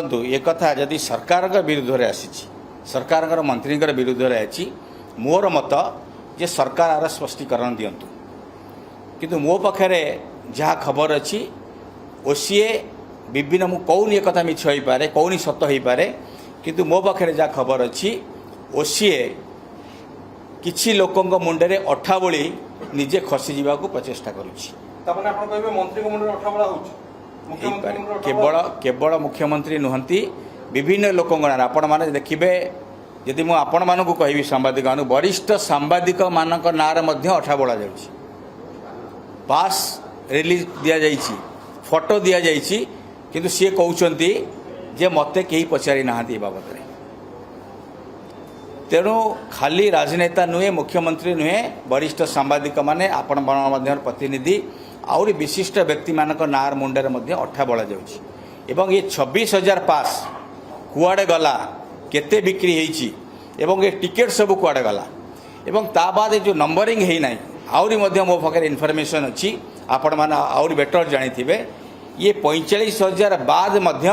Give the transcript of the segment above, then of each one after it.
देखु ये कथा जदि सरकार विरुद्ध में आसी सरकार मंत्री विरुद्ध में आई मोर मत जे सरकार आर स्पष्टीकरण दिंतु किंतु मो पाखे जहाँ खबर अच्छी ओसीए विभिन्न मु कौन ये कथा मिछ हो पारे कौन सत हो पारे किंतु मो पाखे जहाँ खबर अच्छी ओसीए किछि लोकंग मुंडे अठा बोली निजे खसी जावा को प्रचेष्टा करुछि केवल केवल मुख्यमंत्री नुहंती विभिन्न लोकंग आपण माने देखिबे यदि मु आपण मानकु कहबी सांबादिक मान वरिष्ठ सांबादिक मानक नार मध्य अठा बोला जाउछि पास रिलीज दिया जाइछि फोटो दिया जाइछि किंतु सी कहउचंती जे मते केही पचारि नाहांती बाबत रे तेणु खाली राजनेता नुहे मुख्यमंत्री नुहे वरिष्ठ सांबादिक माने आपण मध्य प्रतिनिधि आउरी विशिष्ट व्यक्ति मानक नार मुंडे मध्य अठा बोला जाउछि एवं ये 26,000 पास कुआडे गला केते बिक्री होईछि एवं ये टिकेट सब कुआडे गला एवं ता बाद जो नंबरिंग है ना आउरी मध्य मो पाखे इनफॉरमेशन अच्छी आपण माने आउरी बेटर जानिथिबे ये 45,000 बाद मध्य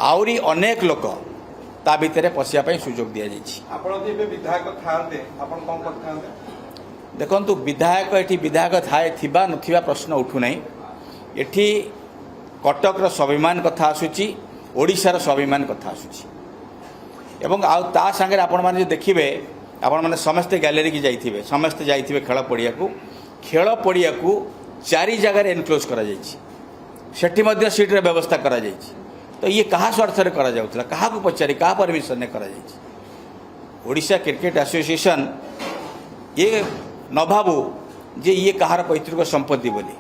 आउरी अनेक लोक ता भितर पशिया पई सुजोग दिया जाइछि आपण जे विधायक थांते आपण कोन करथांते देखंतु विधायक एठी विधायक थाए थिबा नथिबा प्रश्न उठु नै एठी कटक स्वाभिमान कथा आसुची ओडिशार स्वाभिमान कथा आसुची एवं आ ता संगे आपण माने देखिबे आपण माने समस्त गैलरी की जाइथिबे समस्त जाइथिबे खेल पड़िया को 4 जगह एनक्लोज करा जाइछि सेठी मध्य सीट रे व्यवस्था करा जाइछि तो ये कहा स्वार्थ रे करा जाउतला कहा को पचारि कहा परमिशन ने करा जाइछि ओडिशा क्रिकेट एसोसिएशन ये न भावु जे ये कहार पैतृक संपत्ति बोली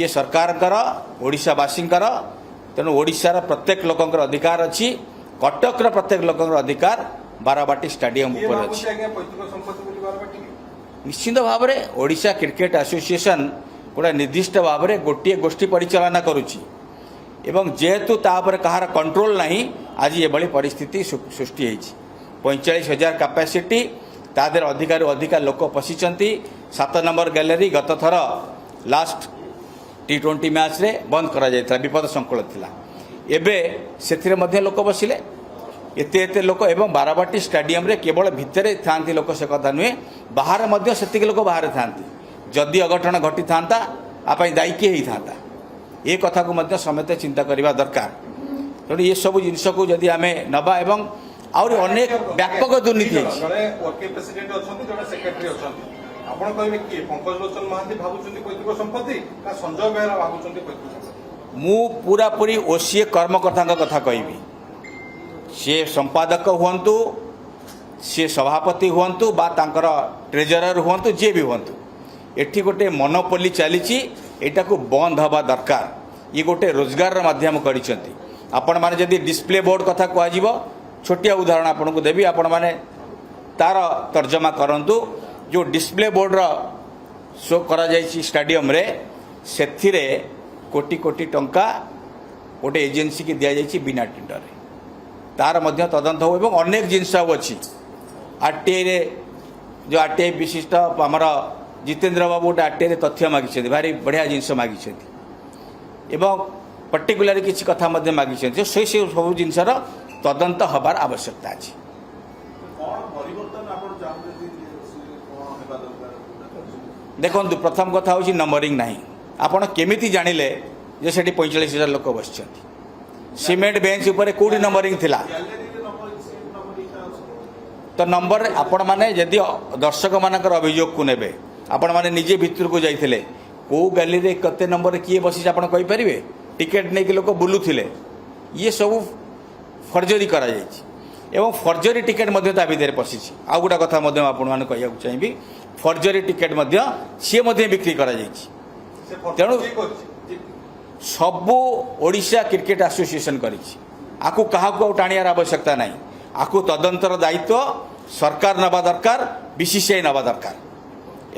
ये सरकार ओडिशावासी तेणु ओडिशार प्रत्येक लोकंकर अधिकार अच्छी कटकर प्रत्येक लोकंकर अधिकार बाराबाटी स्टेडियम ऊपर अच्छी निश्चित भाव में ओडिशा क्रिकेट एसोसिएशन गोटे निर्दिष्ट भाव में गोटे गोष्ठी परिचालना करुच्ची एवं जेहेतु तापर कहार कंट्रोल नहीं आज ये बड़ी परिस्थिति सृष्टि होती 45,000 कैपेसिटी तादर अधिकार अधिका लोक पशिचंती 7 नंबर गैलरी गत थर लास्ट T20 मैच रे बंद करा जायता विपद संकुल थिला एबे सेथिरे मध्य लोक बसिले एते एते लोक एवं बाराबाटी स्टेडियम रे केवल भितरे थांती लोक से कथा नुहे बाहर मध्य सेतिक लोक बाहर थांती जदि अघटन घटी थांता आपई दायी के ही थांता ए कथा को मध्य समेत चिंता करबा दरकार तेणु ये सब जिनस को जदि आमे नबा एवं और अनेक व्यापक दुर्नीति प्रेसिडेंट अछंती जने सेक्रेटरी अछंती आपण कहबे कि पंकज लोचन महांती भाबुचंती पैतृक संपत्ति ना संजय बेहरा भाबुचंती पैतृक संपत्ति मु पूरा पूरी ओसीए कर्मकर्ता कथा कहबी सी संपादक हुंतु सी सभापति हुंतु बा तांकर ट्रेजरर हुंतु जे भी हुंतु एठी गोटे मोनोपोली चलीची एटा को बंद हवा दरकार ये गोटे रोजगार माध्यम करिसेंती आपण माने जदी डिस्प्ले बोर्ड कथा कहआ जीवो छोटिया उदाहरण आपन को देबी आपण माने तार तर्जमा करंतु जो डिस्प्ले बोर्ड रो शो करा जायछि स्टेडियम रे सेथिरे कोटी कोटी टंका गोटे एजेंसी की दिया जायछि बिना टेंडर रे तार मध्य तदंत हो एवं अनेक जिनस अच्छी आरटीआई रे जो आरटीआई विशिष्ट आमर जितेंद्र बाबू गोटे आरटीआई रे तथ्य मागिछथि भारी बढ़िया जिनस मागिछथि एवं पर्टिकुलर किछि कथा मध्य मागिछथि से सब जिनसर तदंत हबार आवश्यकता अछि देखो प्रथम कथा हूँ नंबरिंग नहीं आपण केमिति जानिले जे सेठी 45,000 लोक बसिछथि सीमेंट बेंच ऊपर कोडी नंबरिंग थिला तो नंबर आपण माने यदि दर्शक मानकर अभियोग को नेबे आपण माने निजे भितर को जाइथिले को गैलरी रे कते नंबर किए बसी आपण कहि परिबे टिकट नै कि लोक बुलुथिले ये सब फर्जरी करा जाइछि एवं फर्जरी टिकेट मध्य ता भितर पसिछि आ गुडा कथा मध्य आपण माने कहिया चाहिबी फर्जरी टिकेट मध्य सी मध्य बिक्री करा जाइछि तेणु सबू ओडिशा क्रिकेट एसोसिएशन करिछि आकु काहाकु टाणियार आवश्यकता नहीं आकु तदंतर दायित्व सरकार नबा दरकार बीसीसीआई नबा दरकार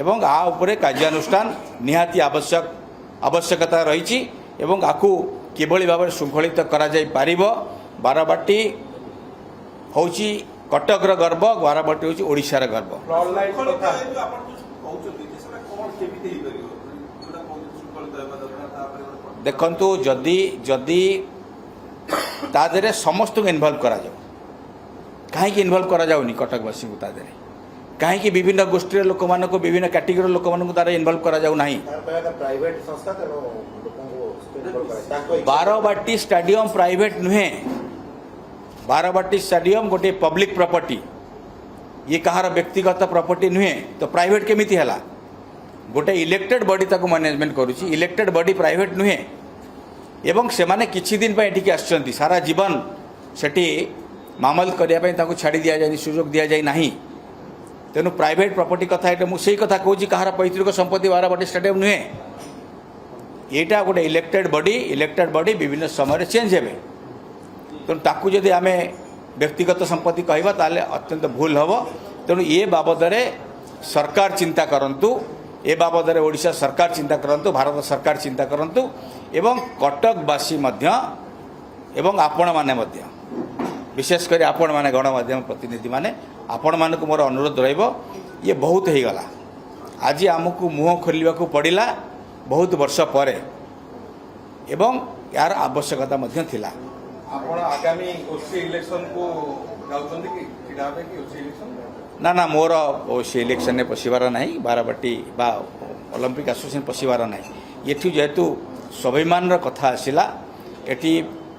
एवं आ उपरे कार्यानुष्ठान निहाती आवश्यकता रही एवं आकु किभली भाव शृंखलित करा जाई पारिबो बाराबाटी होची कटकर गर्व बाराबाटी होची ओडिशार गर्व देखंतु जदि जदि ତା ଦେହରେ ସମସ୍ତଙ୍କୁ ଇନଭଲ୍ଭ କରାଯାଉ। କାହିଁକି ଇନଭଲ୍ଭ କରାଯାଉନି କଟକବାସୀଙ୍କୁ ତା ଦେହରେ? କାହିଁକି ବିଭିନ୍ନ ଗୋଷ୍ଠୀର ଲୋକମାନଙ୍କୁ ବିଭିନ୍ନ କ୍ୟାଟେଗୋରୀର ଲୋକମାନଙ୍କୁ ତାର ଇନଭଲ୍ଭ କରାଯାଉ ନାହିଁ? ବାରବାଟୀ ଷ୍ଟାଡିୟମ ପ୍ରାଇଭେଟ ନୁହେଁ। ବାରବାଟୀ ଷ୍ଟାଡିୟମ ଗୋଟିଏ ପବ୍ଲିକ ପ୍ରପର୍ଟି, ये कहार व्यक्तिगत प्रॉपर्टी नुहे तो प्राइवेट केमिति हला? गोटे इलेक्टेड बॉडी ताको मैनेजमेंट करूची, इलेक्टेड बॉडी प्राइवेट नुहे। एवं से माने किछि दिन पे एठिके आछंती, सारा जीवन सेठी मामल करिया पे ताको छाड़ी दिया जाय, सुयोग दिया जाय नाही। तेनु प्राइवेट प्रॉपर्टी कथा एटा मु सेही कथा कहूची, कहार पैतृक संपत्ति बारबाटी स्टेडियम नुहे। एटा गोटे इलेक्टेड बॉडी विभिन्न समय चेंज हेबे। तेनु ताकू जदि आमे व्यक्तिगत संपत्ति कहवा ताले अत्यंत भूल हम। तेणु ये बाबद सरकार चिंता करंतु, ए बाबद ओडिशा सरकार चिंता करंतु, भारत सरकार चिंता करंतु, एवं कटकवासी मध्य एवं आपण माने मध्य, विशेषकर आपण माने गणमाध्यम प्रतिनिधि माने आपण मानक मोर अनुरोध रहिबो, ये बहुत हो गला। आज आमको मुह खोलिबा को पड़िला बहुत वर्ष पर, एवं यार आवश्यकता मध्य थिला। आपण आगामी ओसी इलेक्शन को जाउछन्ती कि छिडाबे कि ओसी इलेक्शन? ना ना, मोर ओसी इलेक्शन ने पशिबार नहीं, बारबाटी बा ओलंपिक एसोसिएशन पशिबार नहीं। ये जेहेतु स्वाभिमान कथा आसला, एटी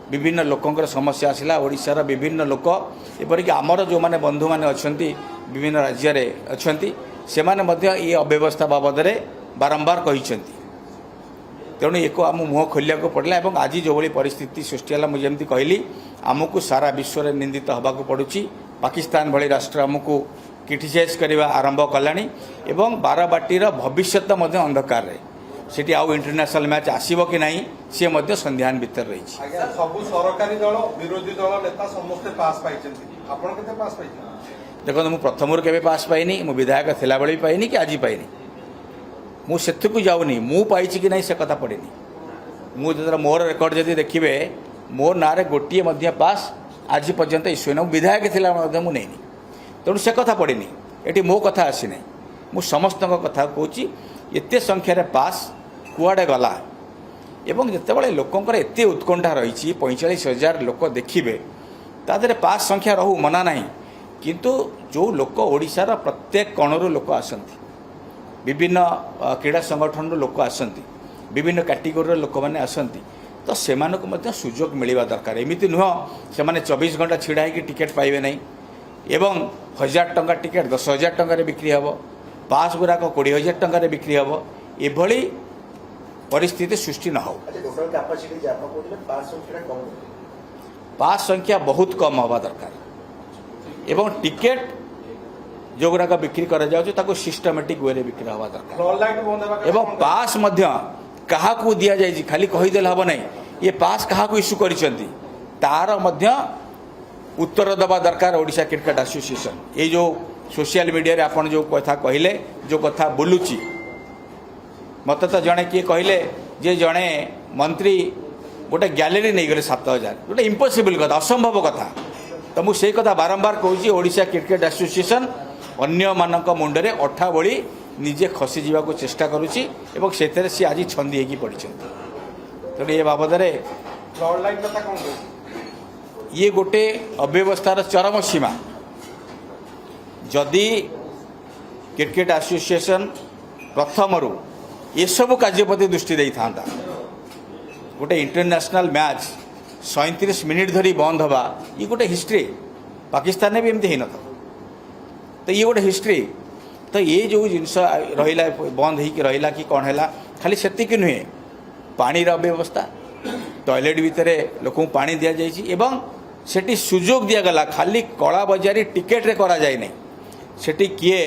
विभिन्न लोकंकर समस्या आसला, ओडिशार विभिन्न लोक एपरिक आमर जो माने बंधु माने अछंती विभिन्न राज्य रे अछंती, से माने मध्य ये अव्यवस्था बाबद बारंबार कहिसंती। तेणु एक आम मुह खोलिया को पड़ला। एवं आज जो भली परिस्थिति सृष्टि है, मुझे जमी कहली, आमको सारा विश्व में निंदित हवा को पड़ुची। पाकिस्तान भली राष्ट्र आमको क्रिटिसाइज करने आरंभ कलानी, एवं बारबाटीर भविष्य अंधकार रे सेठी आउ इंटरनेशनल मैच आसीबो कि नहीं सी मध्य संध्यान भीतर रही। आज्ञा सबु सरकारी दल विरोधी दल नेता समस्ते पास पाइछन्ती, आपण केते पास पाइछन्ती? देखो, मु प्रथमरु केबे पास पाइनी, मु विधायक थिला बेले पाइनी कि आज पाइनी, मु सेथु जाऊनी, मु पाइछि कि नहीं से कथा पड़ेनी। मु जो मोर रेकर्ड जदि देखिए, मोर ना रे गोटिए मध्य पास आज पर्यंत इश्यू ना, विधायक थिला मध्य मु नेनी। तेणु से कथा पड़ेनी, एटी मो कथा आसी नहीं। मु समस्त कथा कहूँ, एते संख्यार पास कुआडे गला। एवं जितेबाला लोकंर एत उत्कंठा रही, 45,000 लोक देखिए, तादे पास संख्या रहू मना नहीं, किंतु जो लोक ओडिशार प्रत्येक कणरू लोक आसंती, विभिन्न क्रीड़ा संगठन लोक आसंती, विभिन्न कैटेगोरी लोक मैंने आसंती, तो सेमानकु मध्य सुजोग मिलवा दरकार। एमिति नुह से 24 घंटा छिड़ा होगी टिकेट पाइबे नहीं, एवं 1000 टंका टिकेट 10,000 टंकार बिक्री हम, पास गुराक 20,000 टंकार बिक्री हम, एभली परिस्थिति सृष्टि न हो। पास संख्या बहुत कम हवा दरकार, एवं टिकेट जो गुराक बिक्री करा जाउछ ताको सिस्टमेटिक वे रे बिक्री हवा दरकार। एवं पास मध्य कहा को दिया जाय, खाली कही देल हबो नहीं, ये पास कहा को इश्यू करिसंती तार मध्य उत्तर दबा दरकार ओडिशा क्रिकेट एसोसिएशन। ये जो सोशल मीडिया रे आपण जो कथा कहले, जो कथा बोलुची, मत तो जड़े किए कहले जे जड़े मंत्री गोटे गैलेरी नहीं गले 7,000, गोटे इम्पॉसिबल कथा, असंभव कथा। तो मुझे कथा बारंबार कहूँ, ओडिशा क्रिकेट एसोसिएशन अन्य मानक मुंडरे अठा बड़ी निजे खसी जावा को चेष्टा करुच्ची, एवं से सी आज छंदी होगी पड़ी। तेणु ये बाबद ये गोटे अव्यवस्थार चरम सीमा। जदि क्रिकेट एसोसिएशन प्रथमरू ये सब कार्य प्रति दृष्टि दे था, गोटे इंटरनेशनल मैच 37 मिनिट धरी बंद हवा, ये गोटे हिस्ट्री। पाकिस्तान ने भी एमती होन था, तो ये गोटे हिस्ट्री। तो ये जो जिनस रहा बंद हो रहा कि कौन है, खाली सेतिक नुहे, पानी अव्यवस्था, टॉयलेट भितर लोक पानी दि जाए, सेठी सुजोग दिगला खाली कला बजारी टिकेट रे करा जाए नहीं। सेठी किए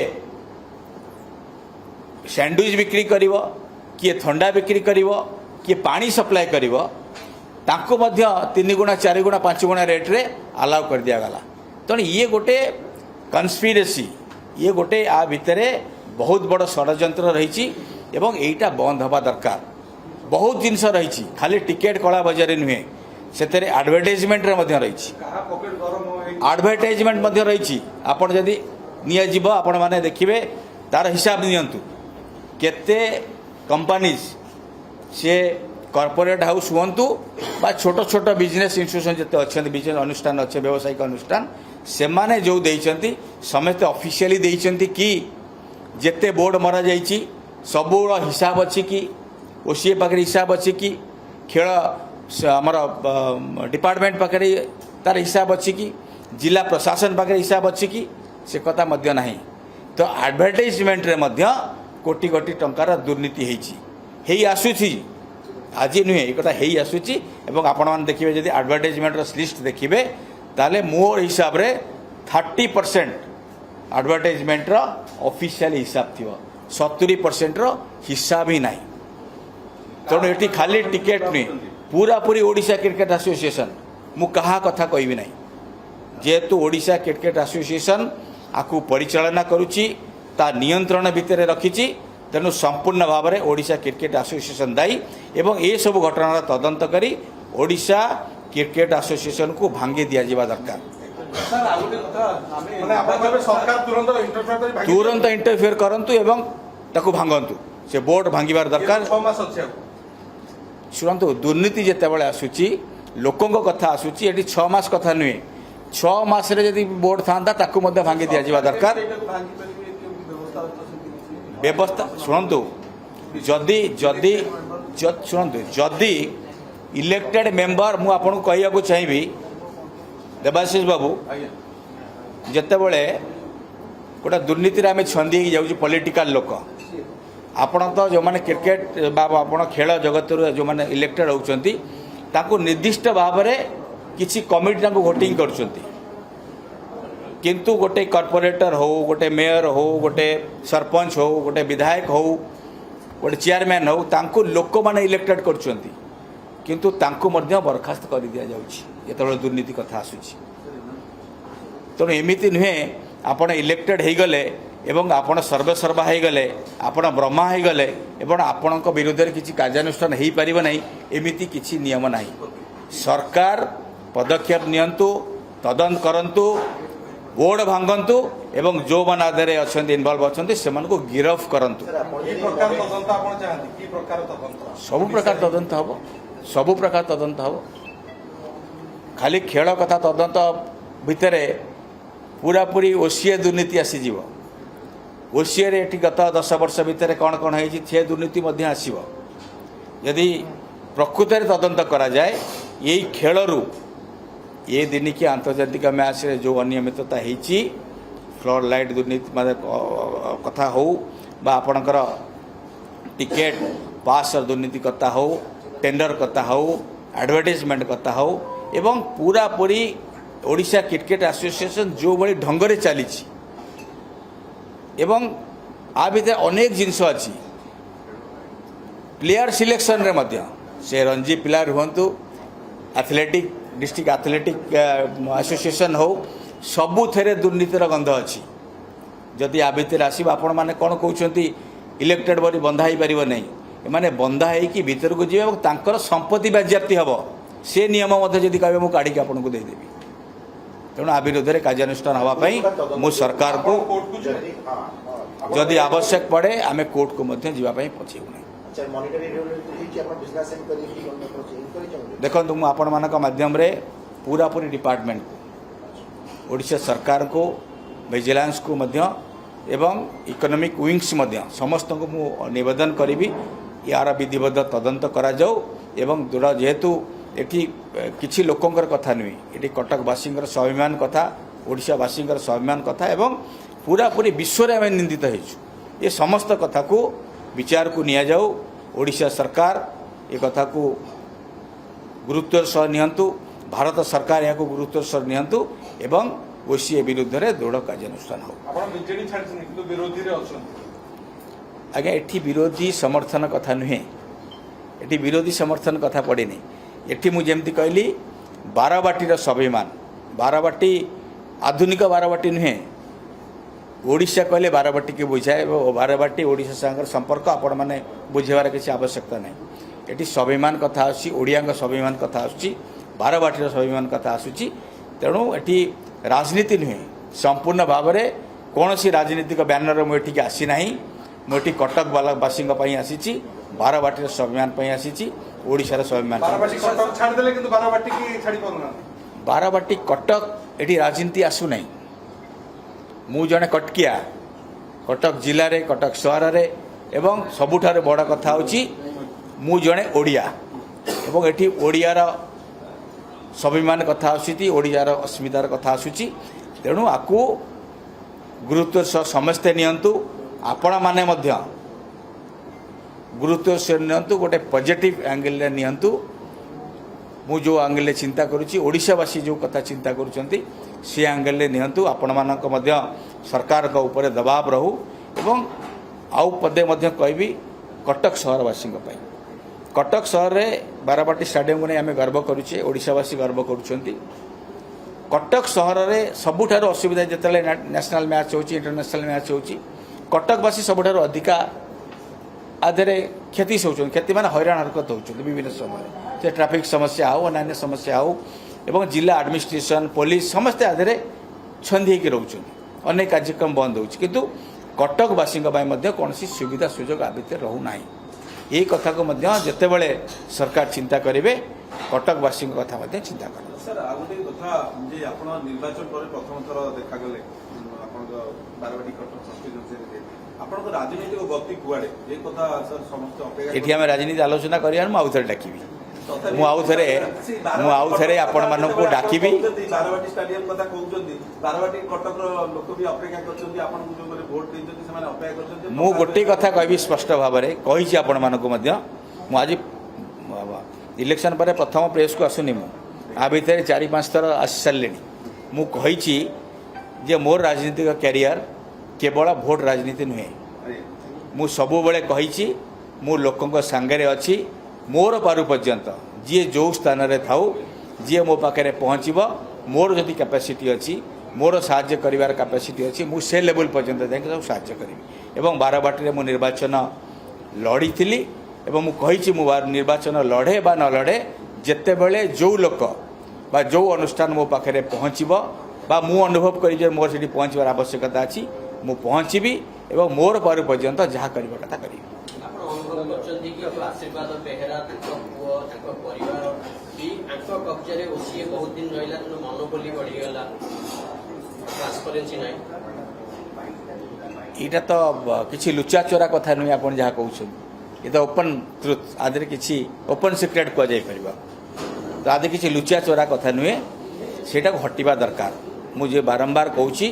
सैंडविच बिक्री करिवो, किए थंडा बिक्री करिवो, किए पानी सप्लाय करिवो, ताको मध्य 3 गुणा 4 गुणा 5 गुणा रेट रे अलाउ कर दिया गला। तेणु ये गोटे कन्स्पिरेसी, ये गोटे आ भितरे बहुत बड़ षड्यंत्र रही, एवं एटा बंद हवा दरकार। बहुत जिनस रही, खाली टिकेट कला बजारी नुहे, से एडवर्टाइजमेंट रही, एडवर्टाइजमेंट रही। आपड़ जदि नियाजिब, आपण माने देखिए तार हिसाब नियंतु, केते कंपनीज से कॉर्पोरेट हाउस हुंतु बा छोट छोट बिजनेस इंस्टीट्यूशन जिते अच्छा बिजनेस अनुष्ठान अच्छे व्यावसायिक अनुष्ठान से माने जो देइछंती समस्त ऑफिशियली देइछंती कि जेते बोर्ड मरा जाइछि सबूर हिसाब अच्छी कि ओसीए पाखे हिसाब अच्छी कि खेल आमर डिपार्टमेंट पाखे तार हिसाब अच्छी कि जिला प्रशासन पाखे हिसाब अच्छी कि से कथा मध्य नाही तो एडवर्टाइजमेंट रे मध्य कोटी कोटी टंकार दुर्नीति हेई आसुछि आज नुहे ये कथा हेई आसुछि एवं आपण मान देखिबे जदि एडवर्टाइजमेंट लिस्ट देखिबे ताले मोर हिसाब रे 30% एडवर्टाइजमेंट रो ऑफिशियल हिसाब थिबो 70% रो हिसाब ही नाही तेणु ये खाली टिकेट नुहे पूरा पूरी ओडिशा क्रिकेट एसोसिएशन मु कहा कथा कहबी नाही जेहेतु ओडिशा क्रिकेट एसोसिएशन आकु परिचालना करुची ता नियंत्रण भितर रखिची तेणु संपूर्ण भाव में ओडिशा क्रिकेट एसोसिएशन दायी एवं ये सब घटनार तदंत करी ओडिशा क्रिकेट एसोसिएशन को भांगी दिया जावा दरकार तुरंत इंटरफेयर करंतु एवं ताकू भांगंतु से बोर्ड भांगिबार दरकार शुणु दुर्नीति जितेबाला आसूची लोकों कथा आसूची ये 6 मास कथा नुहे 6 मास जदि बोर्ड था भांगी दि जावा दरकार व्यवस्था शुणु जदि जदि शुणु जदि इलेक्टेड मेंबर मु आपन कहया चाहिए देवाशीष बाबू जितेबले गोटे दुर्नीति आम छंदी जाऊँ पॉलिटिकल लोक आपण तो जो मैंने क्रिकेट आप खेल जगत जो मैंने इलेक्टेड होती निर्दिष्ट भाव में किसी कमिटी भोटिंग कर किंतु गोटे कॉर्पोरेटर हो गोटे मेयर हो गोटे सरपंच हो गोटे विधायक हो गोटे चेयरमैन हो तांको लोक माने इलेक्टेड करछंती किंतु तांको मध्य बरखास्त कर दिया जाउछि जेतबेले दुर्नीति कथा आसुछि तेणु एमिति नुहे आपण इलेक्टेड हो गले एवं आपण सर्वेसर्वा हो गले आपण ब्रह्मा हो गले एवं आपण विरुद्ध में किसी कार्यानुष्ठान हो पार ना एमिति किसी नियम ना सरकार पदक्षेप नियंतु तदंत करंतु बोर्ड भांगंतु एवं जो मन आदि अच्छा इनवल्व अच्छा से गिरफ करंतु सबु प्रकार तदंत हम सबु प्रकार तदंत हम खाली खेल कथा तदंत भितर पूरा पूरी ओसीए दुर्नीति आसीज ओसीए ये गत 10 वर्ष भितर कौन कौन है दुर्नीति आसो यदि प्रकृत तदंत करा जाए यही खेलरू ये दिनिकी आंतर्जातिक मैच रे जो अनियमितता होती फ्लड लाइट दुर्नीति कथा हो बा आपणकर टिकेट पास दुर्नीति कथा हो टेंडर कथा हो एडवर्टाइजमेंट कथा हो एवं पूरा पूरी ओडिशा क्रिकेट एसोसिएशन जो बड़ी ढंग से चली एवं आ भितर अनेक जिनस अच्छी प्लेयर सिलेक्शन रे मध्य से रणजी प्लेयर हुंतु एथलेटिक डिस्ट्रिक्ट एथलेटिक एसोसिएशन हो सबु थे दुर्नीतिर गंध अच्छी जदि आ भितर आसब आपण मैंने कौन कहते इलेक्टेड बड़ी बंधा हो पार नहीं एमाने बंधा होगी भितर को जीवे और संपत्ति बाज्याप्ति हम से नियम जदि कहे मुझे काढ़ी आपको देदेवी तेणु आ विरुद्ध कार्यानुष्ठान हाँपाई मु सरकार को जदि आवश्यक पड़े आम कोर्ट को जावाई पछेबू देखो मुझे आपण मान माध्यम पूरा पूरी डिपार्टमेंट को ओडिशा सरकार को विजिलेंस को मध्य एवं इकोनॉमिक विंग्स मध्य समस्त को मु निवेदन करी यार विधिबद्ध तदंत करा जाऊ एवं दूर जेहेतु एटी किछि लोकंकर कथा नुई एटी कटकवासी स्वाभिमान कथा ओडिशावासी स्वाभिमान कथा एवं पूरा पूरी विश्व में आम निंदित होइछु ये समस्त कथा को विचार को निया जाऊ ओडिशा सरकार ये कथा को गुरुत्वर सह नियंतु भारत सरकार यहाँ गुरुत्वर सह नियंतु एवं ओसीए विरुद्ध में दृढ़ कार्यानुष्ठान हो आज्ञा एठी विरोधी समर्थन कथा नुहे एठी विरोधी समर्थन कथा पड़ेनी एठी मुझे कहली बारबाटी स्वाभिमान बारबाटी आधुनिक बारबाटी नुहे ओडिशा कहले बारबाटी के बुझाए बारबाटी ओडिशा संग संपर्क आपण मैंने बुझेबार किसी आवश्यकता नहीं एटी स्वाभिमान कथा आसी ओडिया स्वाभिमान कथा आसूची बारबाटी स्वाभिमान कथा आसूची तेणु एटी राजनीति नुहे संपूर्ण भाव में कौन सी राजनीतिक बैनर मुझे आसी ना मुझे कटक वासी आसी बारबाटी स्वाभिमान आसी ଓଡ଼ିଶାର ସ୍ୱାଭିମାନ। ବାରବାଟୀ କଟକ ଛାଡ଼ିଦେଲେ କିନ୍ତୁ ବାରବାଟୀ କି ଛାଡ଼ି ପାରୁନାହାନ୍ତି। ବାରବାଟୀ କଟକ ଏଠି ରାଜନୀତି ଆସୁନାହିଁ। ମୁଁ ଜଣେ କଟକିଆ, କଟକ ଜିଲ୍ଲାରେ କଟକ ସହରରେ, ଏବଂ ସବୁଠାରୁ ବଡ଼ କଥା ହେଉଛି ମୁଁ ଜଣେ ଓଡ଼ିଆ, ଏବଂ ଏଠି ଓଡ଼ିଆର ସ୍ୱାଭିମାନ କଥା ଆସୁଛି, ଓଡ଼ିଆର ଅସ୍ମିତାର କଥା ଆସୁଛି। ତେଣୁ ଆକୁ ଗୁରୁତ୍ୱ ସହ ସମସ୍ତେ ନିଅନ୍ତୁ, ଆପଣମାନେ ମଧ୍ୟ ଗୁରୁତ୍ୱ ସହ ନିଅନ୍ତୁ, ଗୋଟେ ପଜିଟିଭ୍ ଆଙ୍ଗେଲରେ ନିଅନ୍ତୁ। ମୁଁ ଯେଉଁ ଆଙ୍ଗେଲରେ ଚିନ୍ତା କରୁଛି, ଓଡ଼ିଶାବାସୀ ଯେଉଁ କଥା ଚିନ୍ତା କରୁଛନ୍ତି ସେ ଆଙ୍ଗେଲରେ ନିଅନ୍ତୁ। ଆପଣମାନଙ୍କ ମଧ୍ୟ ସରକାରଙ୍କ ଉପରେ ଦବାବ ରହୁ। ଏବଂ ଆଉ ପଦେ ମଧ୍ୟ କହିବି କଟକ ସହରବାସୀଙ୍କ ପାଇଁ, କଟକ ସହରରେ ବାରବାଟୀ ଷ୍ଟାଡିୟମକୁ ନେଇ ଆମେ ଗର୍ବ କରୁଛେ, ଓଡ଼ିଶାବାସୀ ଗର୍ବ କରୁଛନ୍ତି। କଟକ ସହରରେ ସବୁଠାରୁ ଅସୁବିଧା ଯେତେବେଳେ ନ୍ୟାସନାଲ୍ ମ୍ୟାଚ୍ ହେଉଛି, ଇଣ୍ଟରନ୍ୟାସନାଲ୍ ମ୍ୟାଚ୍ ହେଉଛି, କଟକବାସୀ ସବୁଠାରୁ ଅଧିକା ଆଦେହରେ କ୍ଷତି ସହୁଛନ୍ତି। କ୍ଷତି ମାନେ ହଇରାଣ ହରକତ ହେଉଛନ୍ତି ବିଭିନ୍ନ ସମୟରେ, ସେ ଟ୍ରାଫିକ୍ ସମସ୍ୟା ହେଉ, ଅନ୍ୟାନ୍ୟ ସମସ୍ୟା ହେଉ, ଏବଂ ଜିଲ୍ଲା ଆଡମିନିଷ୍ଟ୍ରେସନ୍, ପୋଲିସ ସମସ୍ତେ ଆଦେହରେ ଛନ୍ଦି ହୋଇକି ରହୁଛନ୍ତି। ଅନେକ କାର୍ଯ୍ୟକ୍ରମ ବନ୍ଦ ହେଉଛି, କିନ୍ତୁ କଟକବାସୀଙ୍କ ପାଇଁ ମଧ୍ୟ କୌଣସି ସୁବିଧା ସୁଯୋଗ ଆ ଭିତରେ ରହୁନାହିଁ। ଏହି କଥାକୁ ମଧ୍ୟ ଯେତେବେଳେ ସରକାର ଚିନ୍ତା କରିବେ, କଟକବାସୀଙ୍କ କଥା ମଧ୍ୟ ଚିନ୍ତା କରିବେ। ସାର୍ ଆଉ ଗୋଟେ କଥା ଯେ ଆପଣ ନିର୍ବାଚନ ପରେ ପ୍ରଥମ ଥର ଦେଖାଗଲେ ଆପଣଙ୍କ ବାରବାଟୀ କଟକ କନଷ୍ଟିଚ୍ୟୁଏନ୍ସିରେ ଆପଣଙ୍କ ରାଜନୈତିକ ଗତି କୁଆଡ଼େ, ଏ କଥା ସାର୍ ସମସ୍ତେ ଅପେକ୍ଷା ଏଠି ଆମେ ରାଜନୀତି ଆଲୋଚନା କରିବା, ମୁଁ ଆଉଥରେ ଡାକିବି, ମୁଁ ଆଉଥରେ ଆପଣମାନଙ୍କୁ ଡାକିବି। ବାରବାଟୀ ଷ୍ଟାଡିୟମ କଥା କହୁଛନ୍ତି, ବାରବାଟୀ କଟକର ଲୋକ ବି ଅପେକ୍ଷା କରିଛନ୍ତି, ଆପଣଙ୍କୁ ଯେଉଁମାନେ ଭୋଟ ଦେଇଛନ୍ତି ସେମାନେ ଅପେକ୍ଷା କରିଛନ୍ତି। ମୁଁ ଗୋଟିଏ କଥା କହିବି ସ୍ପଷ୍ଟ ଭାବରେ, କହିଛି ଆପଣମାନଙ୍କୁ ମଧ୍ୟ। ମୁଁ ଆଜି ଇଲେକ୍ସନ୍ ପରେ ପ୍ରଥମ ପ୍ରେସ୍କୁ ଆସୁନି, ମୁଁ ଆ ଭିତରେ 4-5 ଥର ଆସି ସାରିଲିଣି। ମୁଁ କହିଛି ଯେ ମୋର ରାଜନୈତିକ କ୍ୟାରିୟର କେବଳ ଭୋଟ ରାଜନୀତି ନୁହେଁ। ମୁଁ ସବୁବେଳେ କହିଛି ମୁଁ ଲୋକଙ୍କ ସାଙ୍ଗରେ ଅଛି, ମୋର ପାରୁ ପର୍ଯ୍ୟନ୍ତ ଯିଏ ଯେଉଁ ସ୍ଥାନରେ ଥାଉ, ଯିଏ ମୋ ପାଖରେ ପହଞ୍ଚିବ, ମୋର ଯଦି କ୍ୟାପାସିଟି ଅଛି, ମୋର ସାହାଯ୍ୟ କରିବାର କ୍ୟାପାସିଟି ଅଛି, ମୁଁ ସେ ଲେଭେଲ୍ ପର୍ଯ୍ୟନ୍ତ ଯାଇକି ସବୁ ସାହାଯ୍ୟ କରିବି। ଏବଂ ବାରବାଟୀରେ ମୁଁ ନିର୍ବାଚନ ଲଢ଼ିଥିଲି, ଏବଂ ମୁଁ କହିଛି ମୁଁ ନିର୍ବାଚନ ଲଢ଼େ ବା ନ ଲଢ଼େ, ଯେତେବେଳେ ଯେଉଁ ଲୋକ ବା ଯେଉଁ ଅନୁଷ୍ଠାନ ମୋ ପାଖରେ ପହଞ୍ଚିବ ବା ମୁଁ ଅନୁଭବ କରି ଯେ ମୋର ସେଠି ପହଞ୍ଚିବାର ଆବଶ୍ୟକତା ଅଛି, ମୁଁ ପହଞ୍ଚିବି ଏବଂ ମୋର ପାରୁ ପର୍ଯ୍ୟନ୍ତ ଯାହା କରିବା କଥା କରିବି। ଆପଣ ଅନୁଭବ କରୁଛନ୍ତି କି ଆଶୀର୍ବାଦ ବେହେରା, ତାଙ୍କ ପୁଅ, ତାଙ୍କ ପରିବାର ବି ଆଙ୍କ କବ୍ଜାରେ ଓସିଏ ବହୁତ ଦିନ ରହିଲା, ତେଣୁ ମନୋବଲି ବଢ଼ିଗଲା, ଟ୍ରାନ୍ସପରେନ୍ସି ନାହିଁ। ଏଇଟା ତ କିଛି ଲୁଚାଚୋରା କଥା ନୁହେଁ, ଆପଣ ଯାହା କହୁଛନ୍ତି ଏ ତ ଓପନ୍ ଟ୍ରୁଥ୍, ଆଦେହରେ କିଛି ଓପନ୍ ସିକ୍ରେଟ୍ କୁହାଯାଇପାରିବ। ତ ଆଦେହରେ କିଛି ଲୁଚାଚୋରା କଥା ନୁହେଁ, ସେଇଟାକୁ ହଟିବା ଦରକାର। ମୁଁ ଯେ ବାରମ୍ବାର କହୁଛି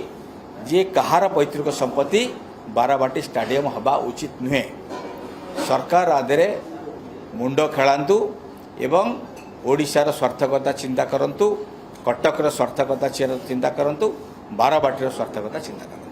ଯେ କାହାର ପୈତୃକ ସମ୍ପତ୍ତି ବାରବାଟୀ ଷ୍ଟାଡିୟମ ହେବା ଉଚିତ ନୁହେଁ। ସରକାର ଆଦେହରେ ମୁଣ୍ଡ ଖେଳାନ୍ତୁ ଏବଂ ଓଡ଼ିଶାର ସ୍ୱାର୍ଥକତା ଚିନ୍ତା କରନ୍ତୁ, କଟକର ସ୍ୱାର୍ଥକତା ଚିନ୍ତା କରନ୍ତୁ, ବାରବାଟୀର ସ୍ୱାର୍ଥକତା ଚିନ୍ତା କରନ୍ତୁ।